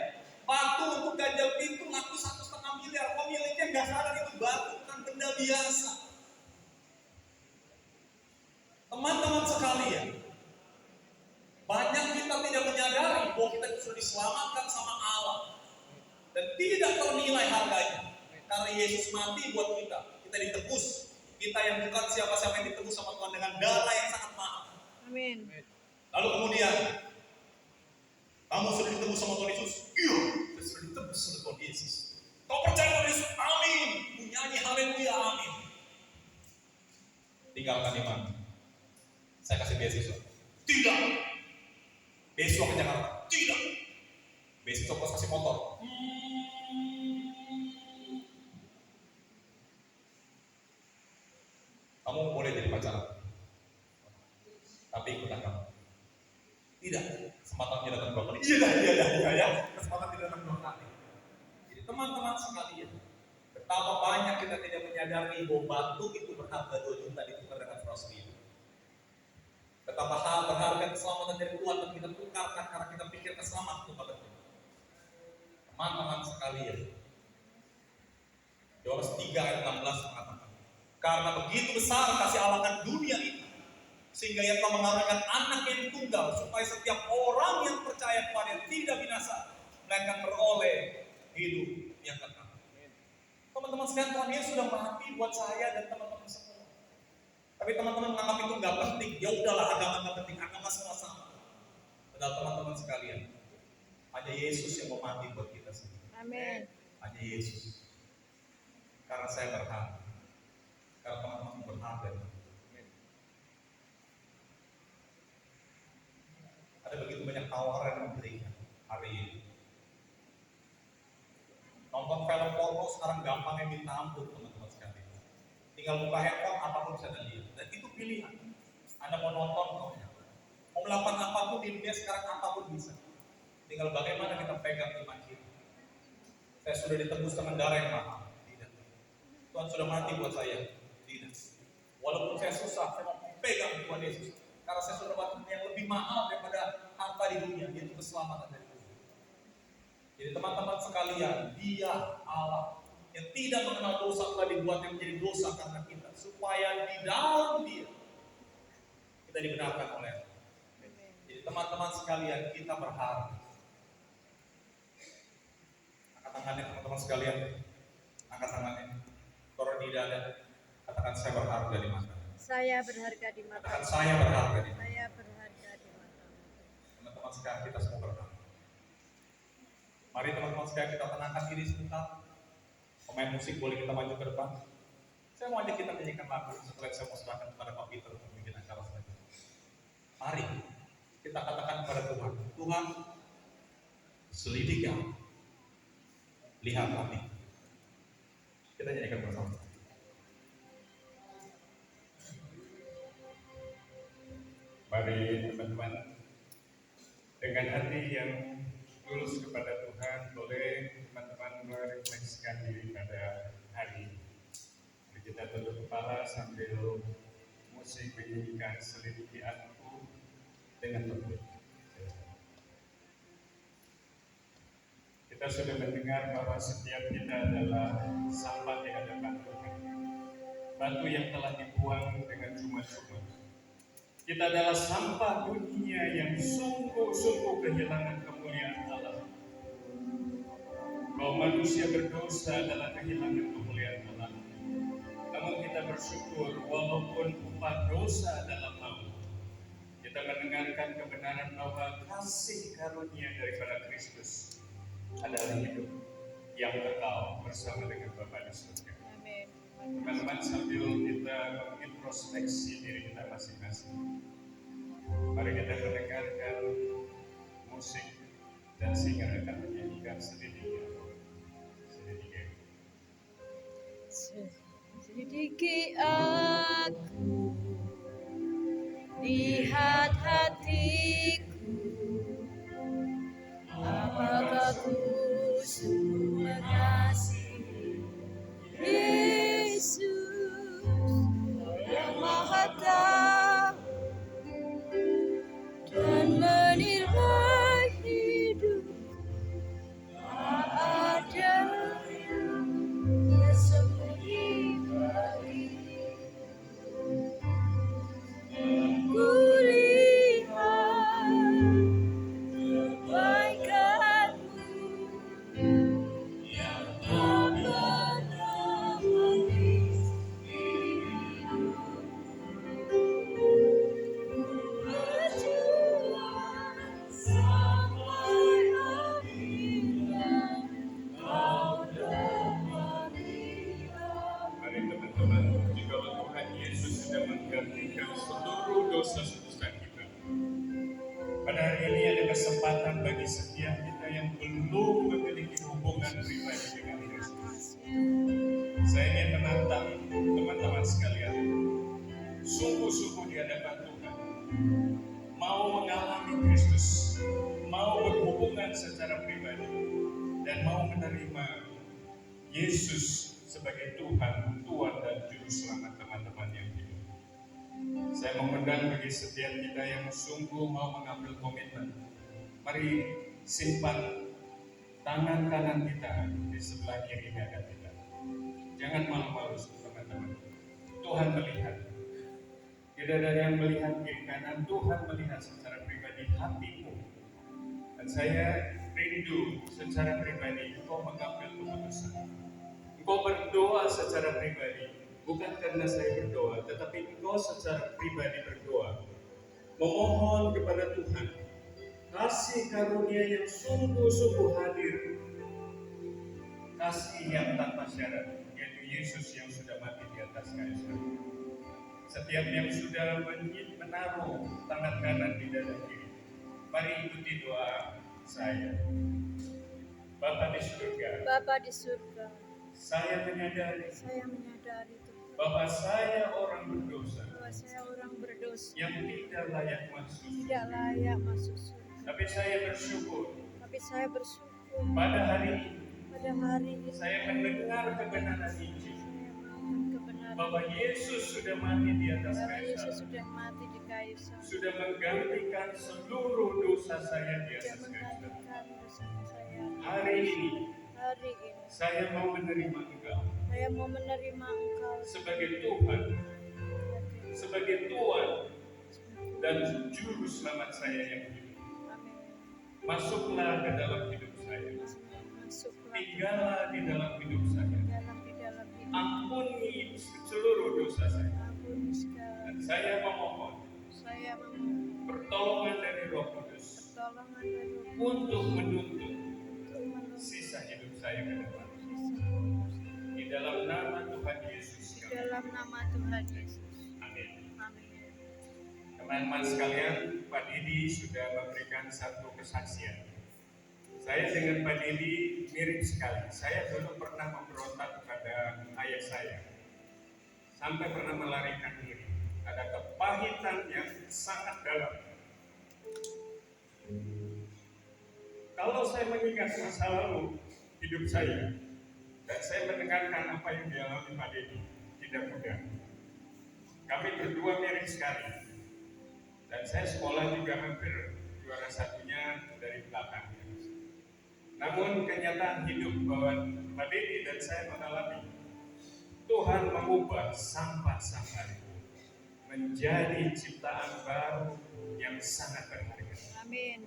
Batu untuk ganjal pintu laku 1,5 miliar. Pemiliknya nggak sadar itu batu bukan benda biasa. Teman-teman sekalian, banyak kita tidak menyadari bahwa kita sudah diselamatkan sama Allah dan tidak ternilai harganya. Karena Yesus mati buat kita, kita ditebus. Kita yang bukan siapa-siapa yang ditebus sama Tuhan dengan darah yang sangat mahal. Amin. Lalu kemudian, kamu sudah ditebus sama Tuhan Yesus? Iya, saya sudah ditebus sama Tuhan Yesus. Kau percaya pada Yesus? Amin. Menyanyi haleluya, amin. Tinggalkan iman. Saya kasih beasiswa. Tidak. Beasiswa ke Jakarta. Tidak. Beasiswa plus kasih motor. Kamu boleh jadi pacar, tapi ikutan kamu. Tidak. Kesempatannya datang 2 kali. Iya ya. Kesempatan tidak datang 2 kali. Jadi teman-teman sekalian, betapa banyak kita tidak menyadari bahwa batu itu berharga 2 juta ditukar dengan 100.000. Betapa hal berharga keselamatan dari Tuhan dan kita tukarkan karena kita pikir keselamatan itu penting. Teman-teman sekalian, Yohanes 3 ayat 16 mengatakan, karena begitu besar kasih Allah akan dunia ini, sehingga Ia telah mengaruniakan anak yang tunggal supaya setiap orang yang percaya kepada tidak binasa, melainkan beroleh hidup yang kekal. Teman-teman sekalian, Tuhan Yesus sudah mati buat saya dan teman-teman semua. Tapi teman-teman menganggap itu nggak penting. Ya udahlah, agama nggak penting, agama semua sama. Padahal teman-teman sekalian, hanya Yesus yang mau mati buat kita semua. Amin. Hanya Yesus. Karena saya berharga. Karena teman-teman berharga. Ada begitu banyak tawaran yang diberikan hari ini. Nonton film porno sekarang gampang yang minta ampun teman-teman sekalian. Tinggal buka handphone, apapun bisa Anda lihat. Dan itu pilihan. Anda mau nonton, mau melakukan apapun di dunia sekarang, apapun bisa. Tinggal bagaimana kita pegang iman kita. Saya sudah ditebus dengan darah yang mahal. Tidak. Tuhan sudah mati buat saya. Tidak. Walaupun saya susah, saya mau pegang Tuhan Yesus. Karena saya sudah dapat yang lebih mahal daripada harta di dunia, yaitu keselamatan dari Tuhan. Jadi teman-teman sekalian, Dia Allah yang tidak mengenal dosa telah dibuat yang menjadi dosa karena kita, supaya di dalam Dia kita dibenarkan oleh Allah. Jadi teman-teman sekalian, kita berharap. Angkat tangannya teman-teman sekalian, angkat tangannya. Taruh di dada, katakan saya berharga di mata. Saya berharga di mata. Katakan saya berharga di mata. Saya berharga di mata. Teman-teman sekalian, kita semua berharga. Mari teman-teman sekalian, kita tenangkan diri sebentar. Pemain musik boleh kita maju ke depan. Saya mau ajak kita menyanyikan lagu. Setelah saya mau serahkan kepada Pak Peter untuk bikin acara selanjutnya. Mari kita katakan kepada Tuhan, Tuhan, selidiki aku, lihat hati. Kita nyanyikan bersama. Mari teman-teman, dengan hati yang tulus kepada Tuhan, boleh teman-teman merefleksikan diri pada hari ini. Mari kita tutup kepala sambil musik menyanyikan selidiki aku dengan lembut. Kita sudah mendengar bahwa setiap kita adalah sampah di hadapan Tuhan, batu yang telah dibuang dengan cuma-cuma. Kita adalah sampah dunia yang sungguh-sungguh kehilangan kemuliaan Allah. Bahwa manusia berdosa adalah kehilangan kemuliaan Allah. Namun kita bersyukur walaupun upah dosa adalah maut. Kita mendengarkan kebenaran bahwa kasih karunia daripada Kristus adalah hidup yang kekal bersama dengan Bapa di surga. Amin. Teman-teman, sambil kita mengintrospeksi diri kita masing-masing, mari kita mendengarkan musik dan singer akan menyanyikan selidiki aku. Selidiki aku, lihat hatiku, apakah ku sungguh mengasihi Yesus yang Maha Tahu dan menilai hidup. Tak ada yang tersembunyi bagiku. Kulihat kebaikan-Mu yang tak pernah habis hidupku. Berjuang sampai akhirnya Kau dapat lihat. Mari teman-teman, jika Tuhan Yesus sudah menggantikan seluruh dosa-dosa kita, pada hari ini ada kesempatan bagi setiap kita yang belum memiliki hubungan pribadi dengan Kristus. Saya ingin menantang teman-teman sekalian, sungguh-sungguh di hadapan Tuhan, mau mengalami Kristus, mau berhubungan secara pribadi, dan mau menerima Yesus sebagai Tuhan, Tuhan dan Juru Selamat teman-teman yang hidup. Saya mengundang bagi setiap kita yang sungguh mau mengambil komitmen. Mari simpan tangan kanan kita di sebelah kiri dada kita. Jangan malu-malu teman-teman. Tuhan melihat. Tidak ada yang melihat kiri kanan, Tuhan melihat secara pribadi hatimu. Dan saya rindu secara pribadi engkau mengambil keputusan. Engkau berdoa secara pribadi, bukan karena saya berdoa, tetapi engkau secara pribadi berdoa, memohon kepada Tuhan kasih karunia yang sungguh-sungguh hadir, kasih yang tanpa syarat, yaitu Yesus yang sudah mati di atas kayu salib. Setiap yang sudah menaruh tangan kanan di dada kiri, mari ikuti doa saya. Bapa di surga, Bapa di surga, saya menyadari saya menyadari Tuhan, bahwa saya orang berdosa bahwa saya orang berdosa yang tidak layak masuk. tidak layak masuk surga. Tapi saya bersyukur Tapi saya bersyukur pada hari ini pada hari ini saya mendengar kebenaran Injil saya melakukan kebenaran bahwa Yesus sudah mati di atas bahwa kayu Yesus salib, sudah mati di kayu salib, sudah menggantikan seluruh dosa saya di sudah atas kayu salib. menggantikan dosa saya. Hari ini Hari ini saya mau menerima Engkau saya mau menerima Engkau sebagai Tuhan, sebagai Tuhan dan Juru Selamat saya yang hidup. Amin. Masuklah ke dalam hidup saya, Masuklah tinggallah di dalam hidup saya, di dalam hidup. ampuni seluruh dosa saya. Ampuni segala. Dan saya memohon Saya memohon pertolongan dari Roh Kudus pertolongan dari Tuhan untuk menuntun untuk menuntut sisa hidup saya ke depan. sisa Di dalam nama Tuhan Yesus di kami. dalam nama Tuhan Yesus. Amin. Amin. Teman-teman sekalian, Pak Didi sudah memberikan satu kesaksian. Saya dengan Pak Didi mirip sekali. Saya dulu pernah memberontak kepada ayah saya, sampai pernah melarikan diri. Ada kepahitan yang sangat dalam. Kalau saya mengingat masa lalu hidup saya, dan saya mendengarkan apa yang dialami Pak Didi, tidak mudah. Kami berdua mirip sekali. Dan saya sekolah juga hampir juara satunya dari belakang. Namun kenyataan hidup bahwa Pak Didi dan saya mengalami, Tuhan mengubah sampah-sampah itu menjadi ciptaan baru yang sangat berharga. Amin.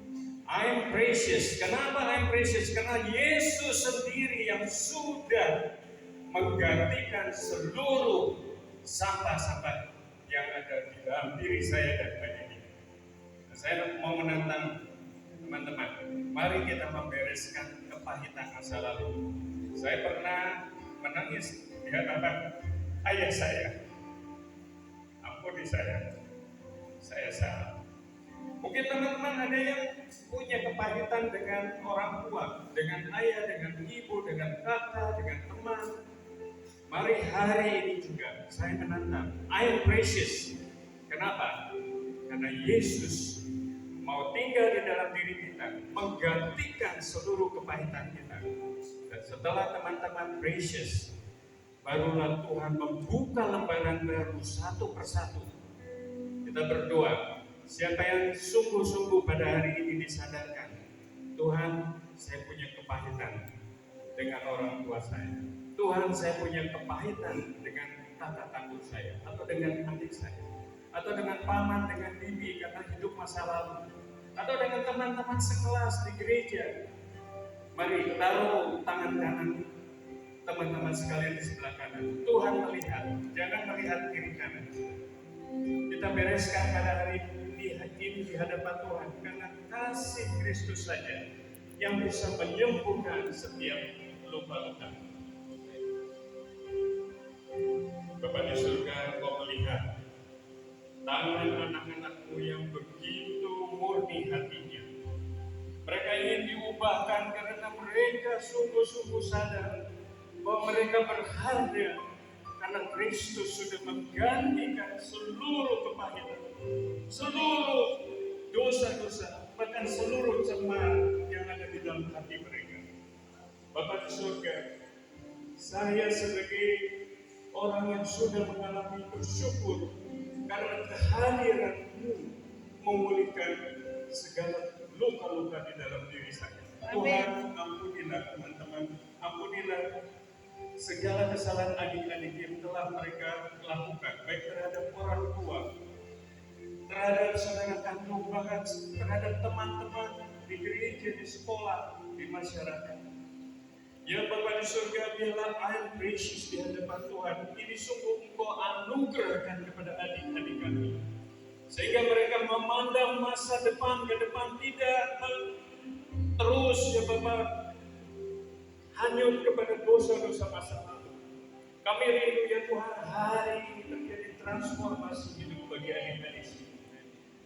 I'm precious. Kenapa I'm precious? Karena Yesus sendiri yang sudah menggantikan seluruh sampah-sampah yang ada di dalam diri saya dan Pak Didi. Saya mau menantang teman-teman, mari kita membereskan kepahitan masa lalu. Saya pernah menangis di hadapan ayah saya. Ampuni saya salah. Mungkin teman-teman ada yang punya kepahitan dengan orang tua, dengan ayah, dengan ibu, dengan kakak, dengan teman. Mari hari ini juga saya menantang, I am precious. Kenapa? Karena Yesus mau tinggal di dalam diri kita, menggantikan seluruh kepahitan kita. Dan setelah teman-teman precious, barulah Tuhan membuka lembaran baru satu persatu. Kita berdoa, siapa yang sungguh-sungguh pada hari ini disadarkan, Tuhan, saya punya kepahitan dengan orang tua saya. Tuhan, saya punya kepahitan dengan kakak kandung saya, atau dengan adik saya, atau dengan paman, dengan bibi karena hidup masa lalu, atau dengan teman-teman sekelas di gereja. Mari taruh tangan kanan teman-teman sekalian di sebelah kanan. Tuhan melihat, jangan melihat kiri kanan. Kita bereskan pada hari ini di hadapan Tuhan, karena kasih Kristus saja yang bisa menyembuhkan setiap luka-luka. Bapak di surga, Engkau melihat tangan anak-anakmu yang begitu murni hatinya. Mereka ingin diubahkan karena mereka sungguh-sungguh sadar bahwa mereka berharga karena Kristus sudah menggantikan seluruh kepahitan, seluruh dosa-dosa, bahkan seluruh cemar yang ada di dalam hati mereka. Bapak di surga, saya sebagai orang yang sudah mengalami bersyukur karena kehadiran-Mu memulihkan segala luka-luka di dalam diri saya. Tuhan, ampunilah teman-teman, ampunilah segala kesalahan adik-adik yang telah mereka lakukan, baik terhadap orang tua, terhadap saudara kandung, bahkan terhadap teman-teman di gereja, di sekolah, di masyarakat. Ya Bapa di surga, biarlah air precious di hadapan Tuhan ini sungguh Engkau anugerahkan kepada adik-adik kami, sehingga mereka memandang masa depan ke depan, tidak terus ya Bapa hanyut kepada dosa-dosa masa lalu. Kami rindu ya Tuhan, hari ini terjadi transformasi hidup bagi adik-adik ini.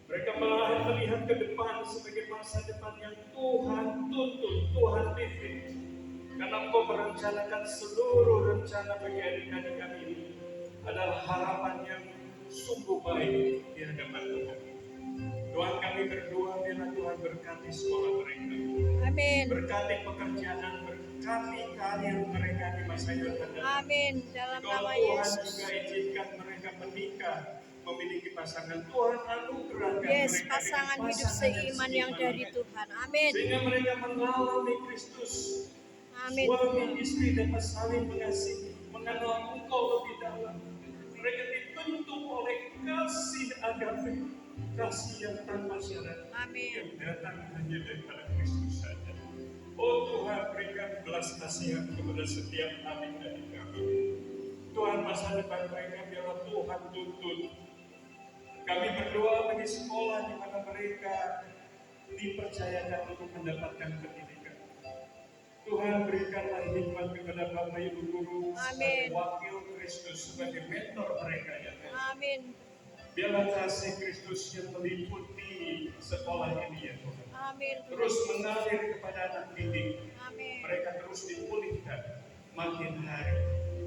Mereka melihat ke depan sebagai masa depan yang Tuhan tuntun, Tuhan pimpin. Karena Engkau merencanakan seluruh rencana bagi adik-adik kami ini adalah harapan yang sungguh baik di hadapan Tuhan. Tuhan, kami berdoa biarlah Tuhan berkati sekolah mereka, Amin. berkati pekerjaan, berkati karir mereka di masa yang akan datang. Amin. Dalam Kalau nama Tuhan Yesus. juga izinkan mereka menikah, memiliki pasangan, Tuhan anugerahkan Yes, mereka pasangan dengan hidup pasangan seiman yang dari mereka. Tuhan. Amin. Sehingga mereka mengalami Kristus. Amin. Suami istri dapat saling mengasihi, mengenal Engkau lebih dalam. Mereka dibentuk oleh kasih agape, kasih yang tanpa syarat, Amin. yang datang hanya daripada Kristus saja. Oh Tuhan, berikan belas kasihan kepada setiap adik-adik kami. Tuhan, masa depan mereka biarlah Tuhan tuntun. Kami berdoa bagi sekolah di mana mereka dipercayakan untuk mendapatkan pendidikan. Tuhan, berikanlah hikmat kepada Bapak Ibu Guru sebagai Amin. wakil Kristus, sebagai mentor mereka ya Tuhan. Amin. Biarlah kasih Kristus yang meliputi sekolah ini ya Tuhan. Amin. Terus mengalir kepada anak didik. Amin. Mereka terus dipulihkan, makin hari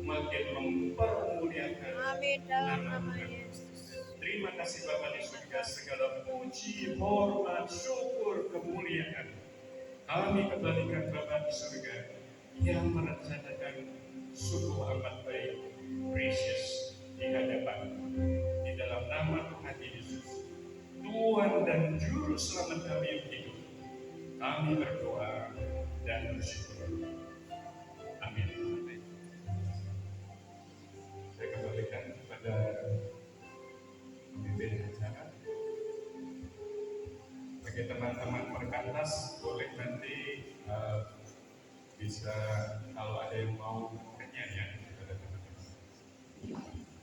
makin mempermuliakan Amin. Dalam nama nama Tuhan. Yesus. Terima kasih Bapa di surga, segala puji, hormat, syukur, kemuliaan kami kembalikan Bapa di surga yang merencanakan sungguh amat baik, precious di hadapan, di dalam nama Tuhan Yesus, Tuhan dan Juru Selamat kami yang hidup. Kami berdoa dan bersyukur. Amin. Saya kembalikan kepada pemimpin acara. Bagi teman-teman perkantas, boleh nanti bisa kalau ada yang mau